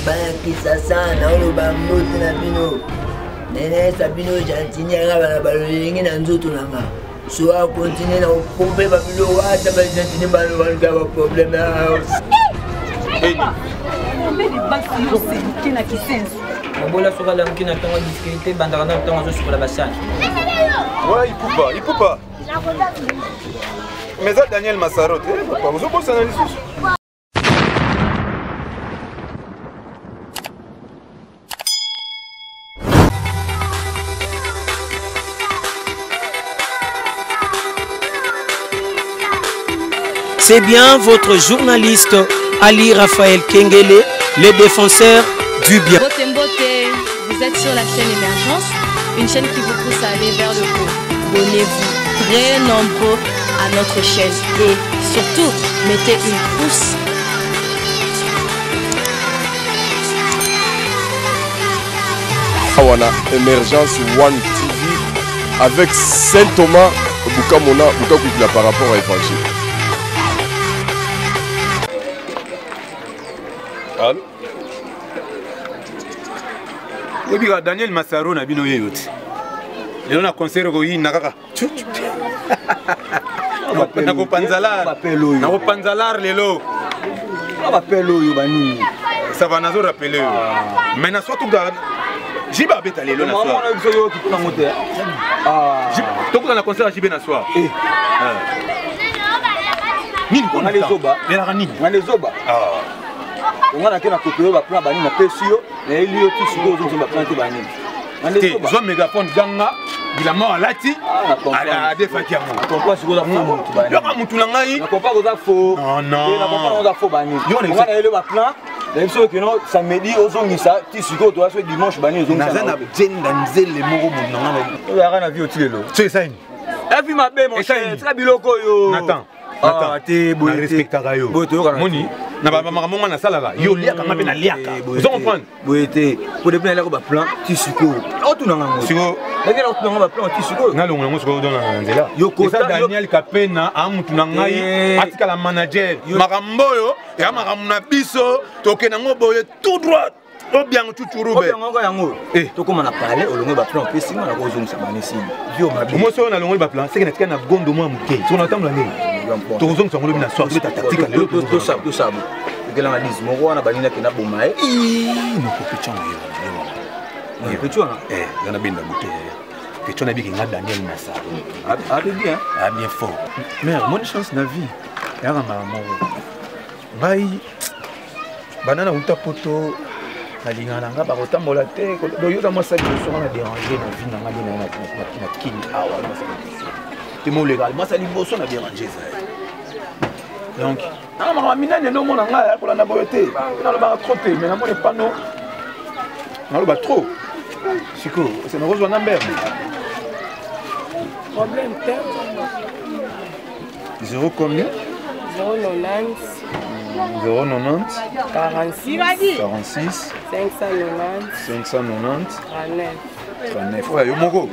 bana kisasa na oloba mbote na bino nene sabino jantini anga balolingi na nzoto nanga so a continuer na pompe babilo wata ba jantini balo wanga ba problème na house kina kisenso Mobola soka la mkina tonga difficulté bandana tonga zo sur la bassane. Ouais, il peut pas. Mais ça Daniel Massaro, vous avez pas analyse. C'est bien votre journaliste Ali Raphaël Kengele, le défenseur du bien. Mbote Mbote, vous êtes sur la chaîne Émergence, une chaîne qui vous pousse à aller vers le haut. Abonnez-vous très nombreux à notre chaîne et surtout, mettez une pouce. Awana Émergence One TV avec Saint Thomas Boukamona Boukakouikila par rapport à Évangile. Allô? Oui, Daniel Massaro na bino yeyoti. Lelo na concert ko yi nakaka. Na ko panzalar. Na ko panzalar lelo. Ba pelo yo bani. Ça va nazo rappeler. Mais na surtout ga Jiba beta lelo na soir. On a vu yo qui na moteur. Toko na concert Jiba na soir. Nini ko na les zoba. Lelo nini? Na les zoba. On a na kopio ba plan bani na pesio na elio ti suko zo ba plan ti bani. Zo mégaphone ganga bila mo alati ala defaki ya mo. Pourquoi suko za fo mutu bani? Yo ka mutu na ngai. Na kompa ko za fo. Non non. Na kompa za fo bani. Yo na elio ba plan. Na biso ke no samedi ozongisa ti suko to aso dimanche bani ozongisa. Na jenda nzele moko mo na ngai. Yo ya na vi otilelo. C'est ça. Efi mabe mon cher. Tra biloko yo. Nathan. Te boy respectaka yo. Moni na ba mama monga na salaka. Yo liaka ngabe na liaka. Vous comprenez? Boyete. Pour depuis là ko ba plan ti suko. Otu na ngango. Suko. Ndenge na otu na ba plan ti suko. Na longo ngo suko dona na nzela. Yo ko Daniel Kapena amutu na ngai atika la manager. Makambo yo ya makambo na biso toke na ngo boye tout droit. O bien chuchurube. O bien ngo yango. Toko na parler olongo ba plan pesi na ko zonga sabane si. Yo mabi. Mo so na longo ba plan c'est que na tika na gondo mo muke. So na tamla nini? Tozonga sango na soir c'est ta tactique lelo to sabu. Ngela na 10 moko wana banina ke na bomae. No ko pichanga yo. Ni pichanga. Yana binda buté. Pichona biki nga Daniel Massaro. Bien. Ah bien fort. Mère, bonne chance na vie. Yanga maman. Ngai banana uta poto alingana nga ba kotambola te. Do yo da masa liboso na déranger na vie na nga na kini awa masa. Te mo légal, masa liboso na déranger ça. Donc, na mama minane no mona nga ko na boyote. Na lo ba trop te, mais na mona pas non. Na lo ba trop. Chico, c'est une rose number. Problème terre. 0 combien? 090 090 46 46 590 590 39. Ouais, yo moko.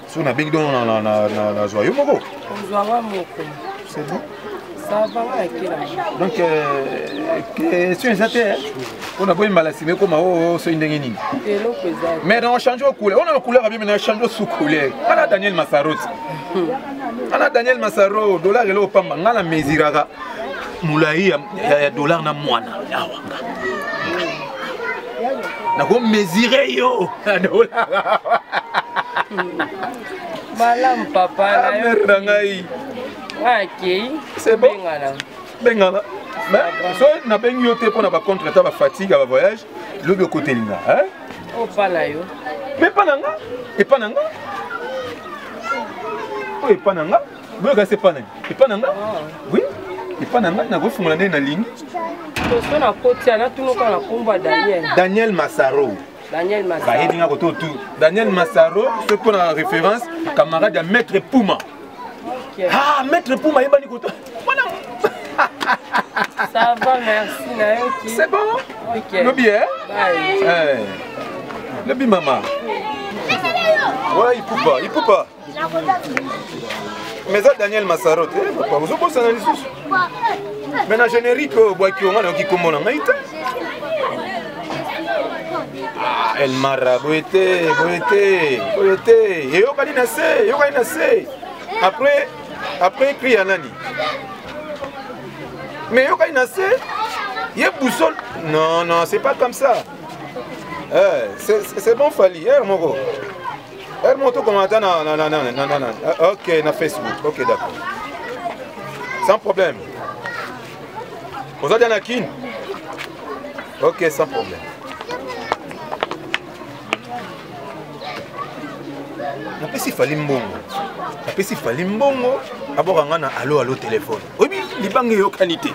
Si on a bien dans la joie, yo moko. C'est bon. Ça va avec là. Donc question exacte. On a besoin malassé mais comme c'est une dingue. Mais on change de couleur. On a la couleur bien mais on change de sous-couleur. Ana Daniel Massaro. Ana Daniel Massaro dollar est là au pamba. Ngala meziraka. Moulai ya dollar na mwana. Na ko mesurer yo dollar. Malam papa na yo. Ngai. OK. C'est bon. Bengala. Mais so na bengi yo te pour na ba contracter ba fatigue ba voyage, le de côté linga, hein? Oh pas là yo. Mais pas nanga. Et pas nanga. Oh et pas nanga. Vous regardez pas nanga. Et pas nanga. Oui. Et pas nanga na go fungula na ligne. To na kotia na tuno kana komba Daniel. Daniel Massaro. Daniel Massaro. Ba yedinga ko tout. Daniel Massaro, ce qu'on a référence camarade de Maître Pouma. Okay. Ah, Maître Pouma yebani ko to. Voilà. Ça va, merci. C'est bon? Ok. Le bien? Bye. Le bien, maman. Ouais, il peut pas. Mais ça, Daniel Massaro, vous avez analyse. Mais na générique boaki on a qui komona ngaita. El mara boete. Et yo kali na se. Après écrit anani. Mais yo kali na se. Yé boussole. Non, c'est pas comme ça. C'est bon Fali, Moko. Monto comment attends non. OK, na Facebook. OK, d'accord. Sans problème. Vous avez un kin? OK, sans problème. Napesi Fali mbongo. Abora ngana allo téléphone. Oui, libange yo qualité.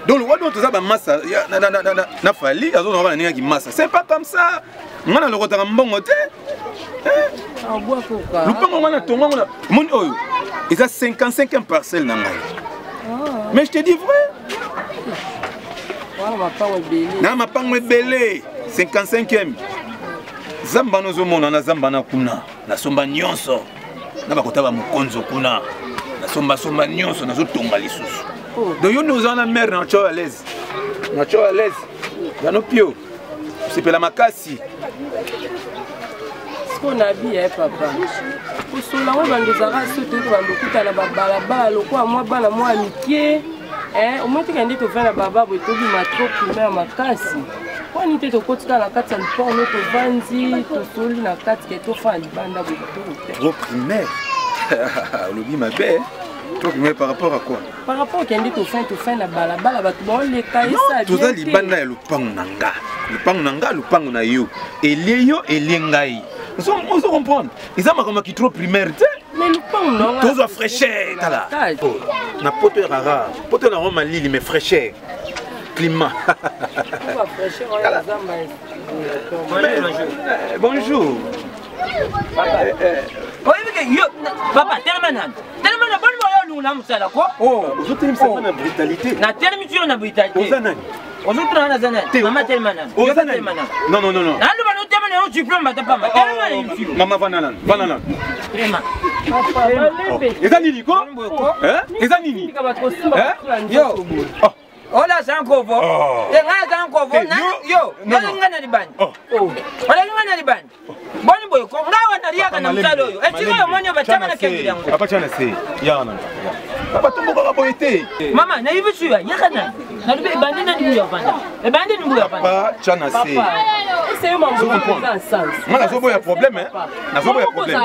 Donc le roi dont tu as massa na Fali azo na bana ki massa. C'est pas comme ça. Ngana le rotaka mbongo te. Lupango ngana tonga ngana mon oyo. Il a 55e parcelle na ngai. Mais je te dis vrai. Na mapango belé 55e. Zamba nozo mona na zamba na kuna. Na somba nyonso. Na bakota ba mukonzo kuna. Na somba nyonso na zo tonga lisusu. Donc nous avons la mère à l'aise. Dans nos pieds. C'est pour la makasi. Ce qu'on a dit, papa. Pour cela, on va nous arracher tout le monde. La baba, le quoi, moi, amitié. Au moins, tu as dit que tu fais la baba, tu as dit que tu fais la makasi. On était au côté de la carte, on peut vendre, tu as la carte qui est au fond du banda. Trop primaire. L'oubli ma belle. Mais par rapport à quoi? Par rapport à ce que tu fais la balabala, tu vas les cailler ça. Tout ça, les bandes, le pang nanga, yo. Et les yo, et les ngai. On se comprend. Ils ont comme qui trop primaire. Mais le pang non. Tout ça fraîcheur. Na pote rara. Pote na roma lili, mais fraîcheur. Climat. Bonjour. Papa, tellement oh, vous avez une brutalité. Na télévision na brutalité. Maman tellement. Non. Maman banana. Ezanini quoi? Ezanini. Yo. Ola sankovo. Tenga sankovo na yo. Ngana libani. Ola ngana libani. Boni boy ko ngawa na riaka na msalo yo. Etiko yo monyo batama na kembi yangu. Papa chana se. Yana. Papa tumbo ka boyete. Mama na hivi suya yakana. Na libe bandi na ndimu yapanda. E bandi ndimu yapanda. Papa chana se. C'est un moment dans sens. Moi na zobo ya problème hein. Na zobo ya problème.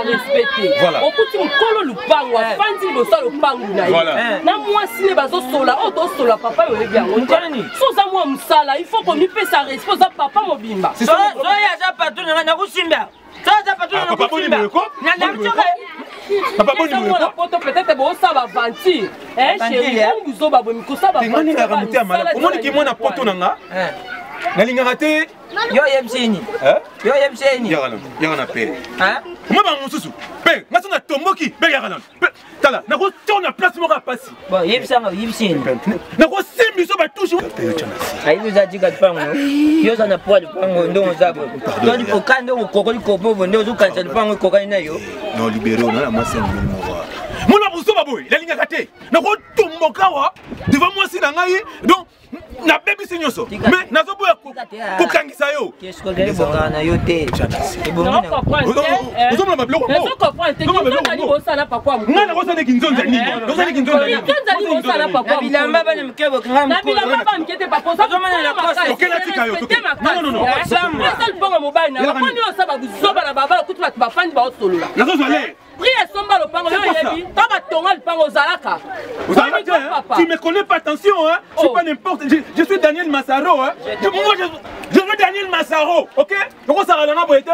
Voilà. Okuti mkolo lupango afandi losa lupango na yo. Na mwasi ne bazo sola o do sola papa yo bien. Soza moi musala, il faut qu'on lui paie sa responsable papa mobimba. So ya za patu na kusimba. So za patu na kusimba. Na mchoka. Papa boni mo ko. Peut-être bo ça va ventir. Chérie, on vous oba bo mikosa ba. Ngani na ramuté amala. Omoni ki mona poto nanga. Nalinga raté. Yo yemsini. Yo yemsini. Yagana pe. Moi ba mususu. Pe, ngaso na tomboki, pe yagana. Tala, na ko tona place mo ka pasi. Bon, yemsini. Na ko simbi so ba touche. Ayi za diga pango. Yo za na poil pango ndo zabo. Ndo ko kando ko ko ko bobo ndo zo kansa pango ko kana yo. Non libéré on a la masse mo wa. Moi ba mususu ba boy, la linga raté. Na ko tomboka wa devant moi si na ngai. Donc na baby sinyoso. Mais na zo boya ko kangisa yo. Qu'est-ce que les bongana yo te. Non comprendre. Vous avez bloqué. Non comprendre. Tu dis ça là papa. Non na ko sa de kinzonza nini. Do sa de kinzonza nini. Kinzonza ça là papa. Bilamba bana mkebo kanga. Na bilamba ba mkete papa. Ça domana la kosa. OK na tika yo. Non. Samba. Ça le pongo mobile na. Ko ni o sa ba buzoba na baba kutu ba fandi ba solola. Na zo zole. Priez somba le pango yo yebi. Taba tonga le pango zalaka. Tu me connais pas, attention hein. Je suis pas n'importe. Je suis Daniel Massaro hein. Moi je veux Daniel Massaro, OK? Comment ça va la boîte?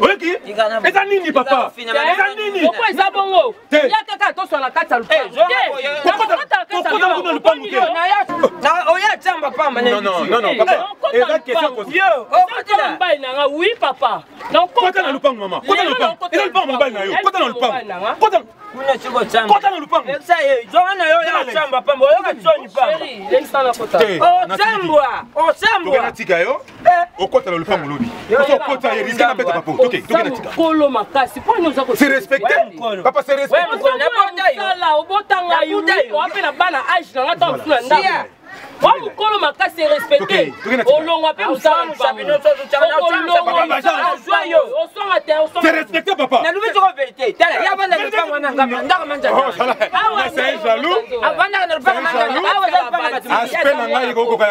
OK? Et ça nini papa? Et ça nini? Pourquoi ça bongo? Il y a quelqu'un qui sur la carte à le pango. Na oya chamba pa non, papa. Et la question pose. Oui, papa. Donc, quand on a le pain, maman. Quand on a le pain, il a le pain, mon bain. Quand on a le pain. C'est respecté. Papa, c'est respecté. Mukolo makasi respecté. Olongwa pe musala sabino c'est respecté papa. Na lubi ko vérité. Tala ya banda le pango na ngamba ndaka manja. C'est un jaloux. Avanda na le pango manja. Awa za pango ba. Aspect na ngai ko ko na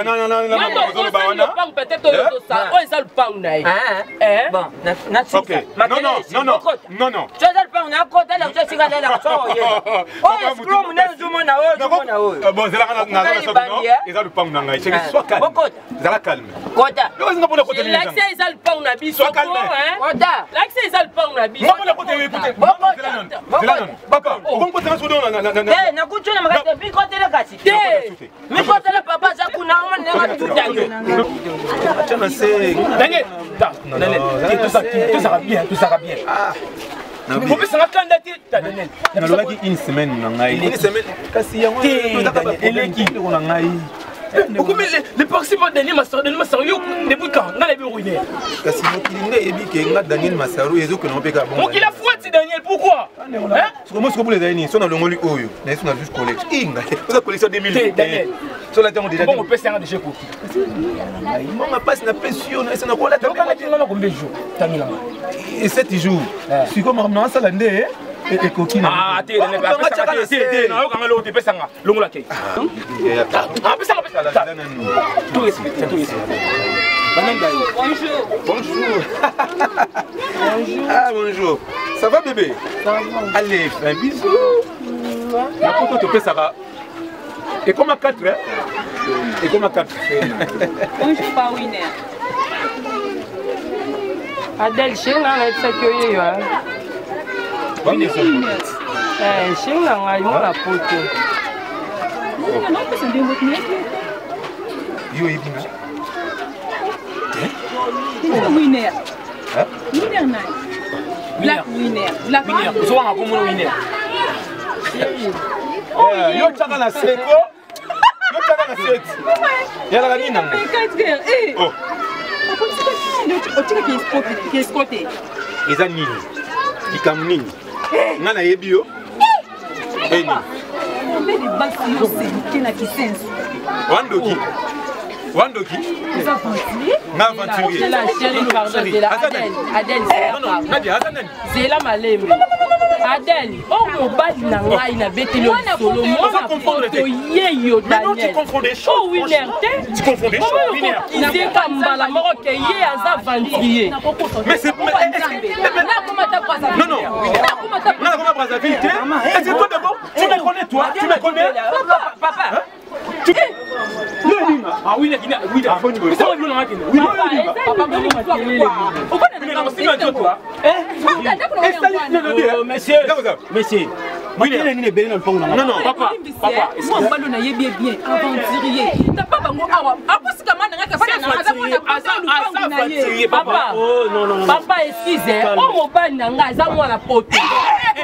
bawana. Peut-être to ça. O eza le pango na. Bon, na OK. Non. Tu as le pango na ko tala tu singa la so ye. O scrum na zumo na o. Bon, c'est là na le pang na ngai c'est soit calme zala calme kota l'accès est le pang na biso soit calme kota l'accès est le pang na biso la côté écoutez papa on peut te souder na kuchona makate bi kote le kasi mi kote le papa za kuna on na tuta yo chana c'est Daniel tout ça va bien on peut s'en candidater Daniel na lobaki une semaine na ngai une semaine kasi yango eleki na ngai les participants Daniel Massaro yo depuis quand na lebi ruiner kasi mokilinga ebike nga Daniel Massaro ezo que non peka bon donc il a fouetté Daniel pourquoi comment ce que vous les avez son na longoli oyo na son na juste collecte inga ça collection 2000 Daniel sur la terre déjà bon on peut s'en déjà copie moi ma passe na pension na na kola donc on a dit non combien de jours tamila et 7 jours si comme on ça landé et coquine ah t'es dans les non quand l'autre peut s'en longola kay ah peut s'en tout bonjour ah bonjour ça va bébé ça va allez un bisou la photo te fait ça va et comme à 4 et comme à 4 bonjour pas winner Adèle chéna na tsakoyo yo chéna ngai mona poto non que c'est bien votre nez yo ibinga winner winner nai black winner zo nga komo winner yo tsaka na seko yo tsaka na seti yala nini nanga oh qui est spoté eza nini ikam nini nga na yebi yo eni mbele basi yo senke na kisenso wandoki na aventurier la chérie pardon Adèle Zela Malembe Adèle oh mobali na ngai na betelo solo mona poto yeyo Daniel oh winner tu confonds des choses winner il kambala moko ke ye aza aventurier mais c'est non na comment Brazzaville et c'est toi d'abord tu me connais toi tu me connais papa ah oui papa monsieur non papa moi mbalo na yebi bien aventurier ta papa ngo awa aposika mana ngaka fana na aventurier papa non papa excuse oh mobali na nga za mwana poto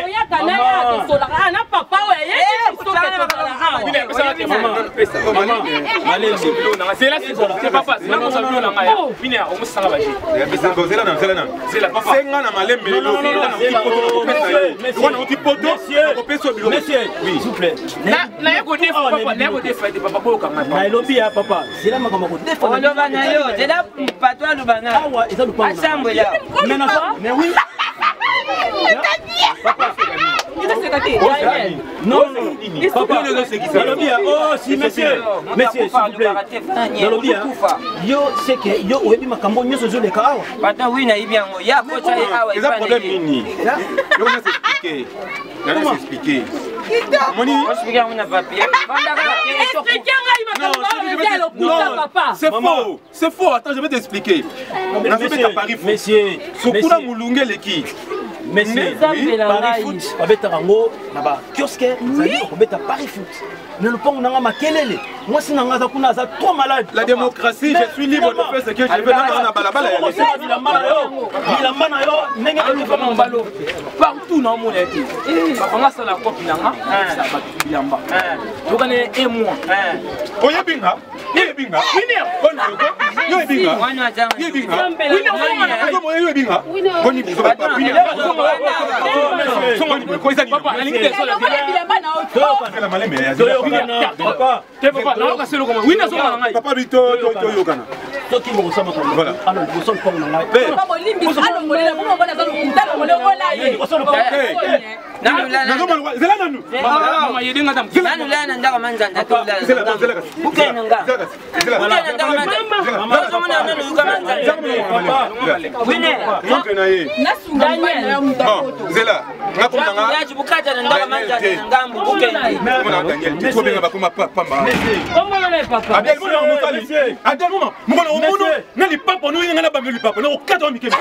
oya kana ya tola ana papa we c'est là c'est papa c'est là qu'on s'appelle na ngaya fini on me sala baji c'est la papa c'est nga na malembe lelo monsieur oui s'il vous plaît na yako defa papa na yako defa de papa boka ngapa na elobi ya papa c'est là makama ko defa on va na yo c'est là patwa lubana awa eza lupango ensemble là mais na mais oui papa non papa elobi ya oh si monsieur s'il vous plaît elobi ya yo c'est que yo oyebi makambo nyonso zo leka awa pata oui na ibi yango ya ko cha awa eza problème nini yo na s'expliquer na s'expliquer moni expliquer on a papier c'est faux attends je vais t'expliquer na fait à Paris monsieur sokuna mulunge leki Monsieur, Paris Foot, babeta rango, naba kiosque, babeta Paris Foot. Ne le pong nanga makelele. Moi si nanga za kuna za trop malade. La démocratie, je suis libre de faire ce que je veux. Na balabala ya. Bilamba yo, nenge de pas mbalo. Partout dans mon été. On a ça la copie là, ça va bilamba. Tu connais un mois. Oye binga. Ye binga. Winner. Bon yo. Yo binga. Ye binga. Winner. Yo binga. Boni biso ba winner. Songo ko isa ni. Papa, alingi de so la bilamba na auto. La maleme ya. Papa, papa, na ka selo comme winner so na ngai. Papa bito to yo kana. To ki mo sama ko. Voilà. Alors, vous son pong na ngai. Papa bolimbi alongolela bongo bona za lokutana ngolongola ye. Zela nanu. Mama yedenga tam. Nanu la na ndaka manzanda to la. Zela. Ukena nga. Ukena ndaka manzanda. Mama zo mona nanu yuka manzanda. Papa. Winner. Ukena ye. Nasunganya ya mutakoto. Zela. Ngakona nga. Ya jibukata na ndaka manzanda na ngambu ukena. Mona Daniel. Tu benga bakoma pamba. Comment on papa? Adel mona mutali. Adel mona. Mona omuno. Nali papa no yinga na bambeli papa. Na okata mi kemi.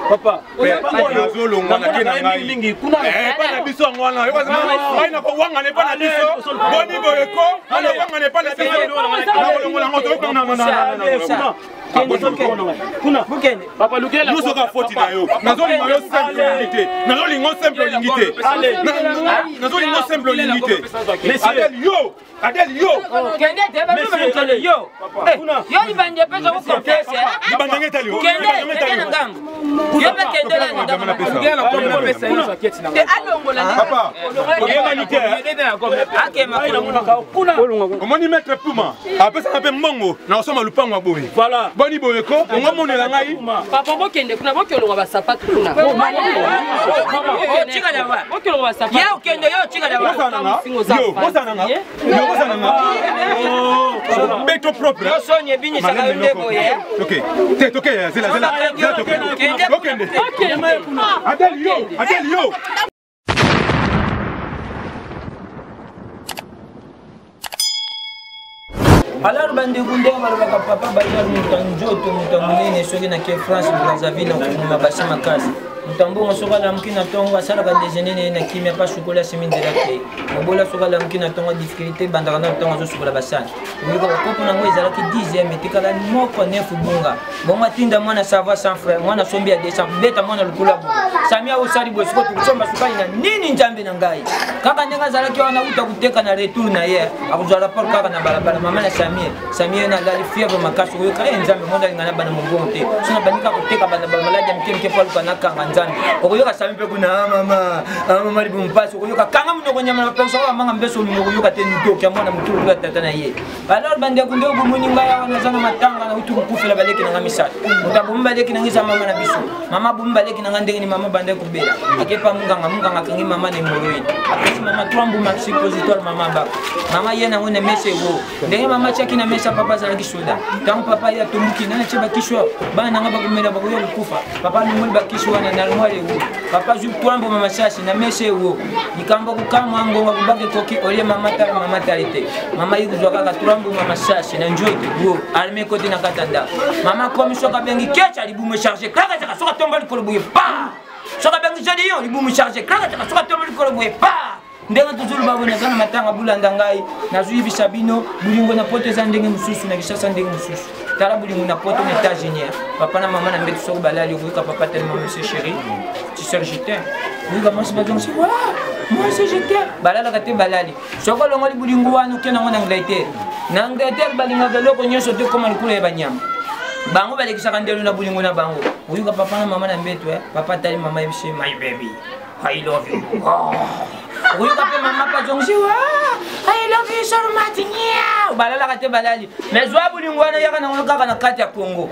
Papa, nazolonga na kena ngai pana biso ngwana ngai na kowanga ne pana biso boni boyeko ana wanga ne pana biso na kolongola ngoto okona kuna papa lukela yo soka foti na yo nazolinga yo simple unité nazolinga simple unité nazolinga simple unité Adel yo kende te ba no yo yo ibande pesa ko confesse ibande tali yo kende ngambu yo ba kende la ngambu na pesa yo saketi na alongola papa yeba nike akema kuna omoni maître Puma apesa na pe mbongo na osoma lupango aboye voilà boni boyeko ongomonela ngai papa bokende kuna bokolonga ba sapatu kuna chika dawa bokolonga ba sapatu yo kende yo chika dawa yo beto propre yo sonye bini saka yonde boye ok te zela okende Adel yo alors bande kunde balobaka papa bayar mutanjoto mutangunene soki na ke France Brazzaville na basi makasi mutambo soka la mkina tonga sala ka déjeuner na kimia pas chocolat semi de la paix mobola soka la mkina tonga difficulté bandaka na tonga zo sokola basani ngiko ko na ngwe zala ki 10e metikala moko nefu bunga bonga tinda mwana savoir sans frère mwana sombi ya descend beta mwana lukula bu samia usali bo siko tukusomba sukali na nini njambe na ngai kaka ndenga zala ki wana uta kuteka na retour na ye akuzala par kaka na balabala mama na Samia na la fièvre makaso yo kaya nzambe monda ngana bana mbonte sona banika kuteka bana ba maladi mkemke palu kana kanga nzambe okoyoka Samia pe kuna mama libu mpasi okoyoka kanga munoko nyama na penso wa manga mbeso munoko yoka te ndo kya mwana mutulu kwa tata na ye alors bande kundo bumuni ngaya wana zana matanga na utu kufela baleki na ngamisata mutabumba leki na ngisa mama na biso mama bumba leki na ngandenge ni mama bande kubela akepa munga kangi mama ni moroyi akasi mama twambu maxi positoire mama ba mama yena ngone mese wo ndenge mama chaki na mesa papa za kishoda tant papa ya tumbuki na cheba kisho bana ngaba kumela bakuyo kufa papa ni mulba kisho na nalmwale wo papa ju twambo mama shashi na mese wo nikamba kukama ngo ngabage toki ole mama talite mama yiku zoka ka twambo mama shashi na njoki wo alme koti na katanda mama komi soka bengi kecha libume charger kaka taka soka tomba likolo buye pa soka bengi jadi yo libume charger kaka taka soka tomba likolo buye pa ndenga tuzulu babona kana matanga bulanda ngai nazuibi sabino bulingo na poto za ndenge mususu na kishasa ndenge mususu tala bulingo na poto na États-Unis papa na mama na mbetu soko balali okuka papa tellement monsieur chéri tu sais je t'aime oui comment c'est pas donc c'est quoi moi c'est je t'aime balala kate balali soko longo bulingo wanu kena ngona nglaiter na nglaiter balinga galoko nyoso te koma likula ya banyama bango balekisaka ndelo na bulingo na bango oui papa na mama na mbetu papa tali mama yebishe my baby I love you oui papa mama pa jongsi wa I love you so much nya balala kate balali mais zwa bulingo wana yaka na ngaka na kati ya Congo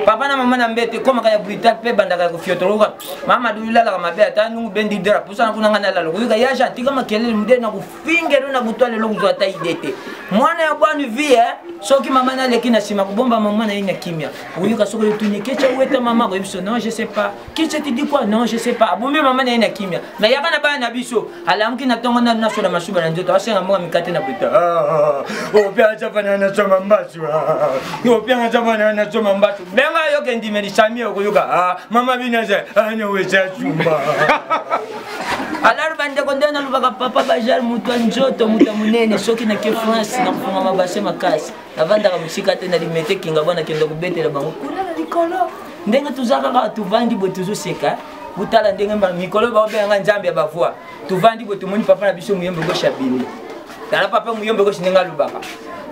papa na mama na mbete koma kaya brutal pe bandaka ko fiotoloka mama dulala kama be atanu bendi dra pusa na kunanga na lalo kuika ya janti kama kelele mde na kufingero na kutwale lo kuzwa ta idete mwana ya bwana vie soki mama na leki na sima kubomba mama na ina kimia uyuka soko tunie kecha weta mama ko biso non je sais pas kecha ti dit quoi non je sais pas bombe mama na ina kimia mais yaka na bana biso alamki na tonga na sola masuba na njoto asenga mwa mikate na buta o pia chapana na choma mbasu o pia chapana na choma mbasu Lenga yo kendi medicami okoyoka. Ah, mama binaze. Anya wecha chumba. Alors bande kondena lubaka papa bajar mutu njoto muta munene soki na ke France na kufunga mabase makasi. Navanda ka musika tena limete kinga bana kenda kubetela bango. Kuna na likolo. Ndenge tuzaka ka tuvandi bo tuzoseka. Butala ndenge mba mikolo ba obenga nzambe ya bavua. Tuvandi bo tumoni papa na biso muyembe go shabini. Tala papa muyembe go shinenga lubaka.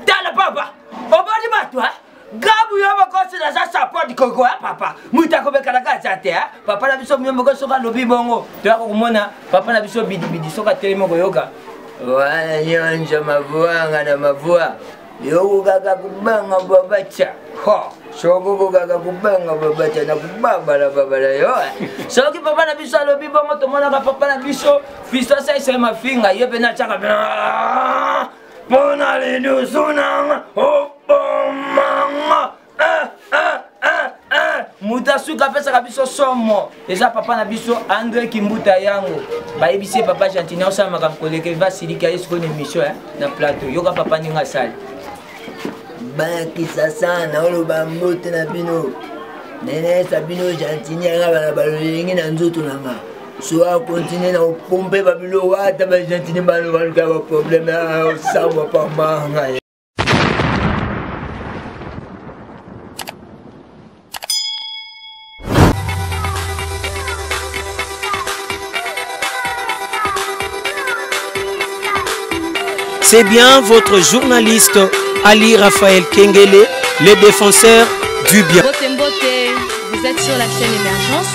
Tala papa. Obodi batwa. Gabu yoba kosi na za support koko ya papa. Muta ko bekala ka chate ha. Papa na biso muyembe go soka lobi bongo. To yako kumona papa na biso bidi bidi soka telemo go yoga. Wala nyonja mavua na mavua. Yogo gaga kubanga babacha. Ho. Shogo gaga kubanga babacha na kubaba la babala yo. Soki papa na biso lobi bongo to mona ka papa na biso fiso sai sai mafinga yebe na chaka. Pona le nusuna. Oh. Mama, muta suka pesa kabiso somo. Eza papa na biso André Kimbuta yango. Ba ebise papa Gentini osa makamkoleke va silika yesko ni mission na plateau. Yoka papa ninga sali. Ba kisasa na oloba mbote na bino. Nene Sabino Gentini nga bana baloyengi na nzoto nanga. So a continuer na pomper babilo wata ba Gentini balo balka ba problème ça va pas manga. C'est bien votre journaliste Ali Raphaël Kengele, le défenseur du bien. Mbote Mbote, vous êtes sur la chaîne Émergence,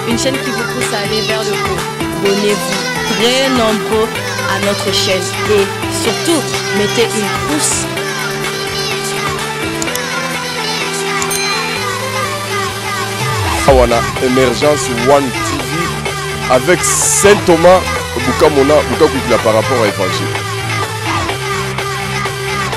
une chaîne qui vous pousse à aller vers le haut. Abonnez-vous très nombreux à notre chaîne et surtout, mettez une pouce. Awana Émergence One TV avec Saint Thomas Bukamona Bukakwikila par rapport à Évangile.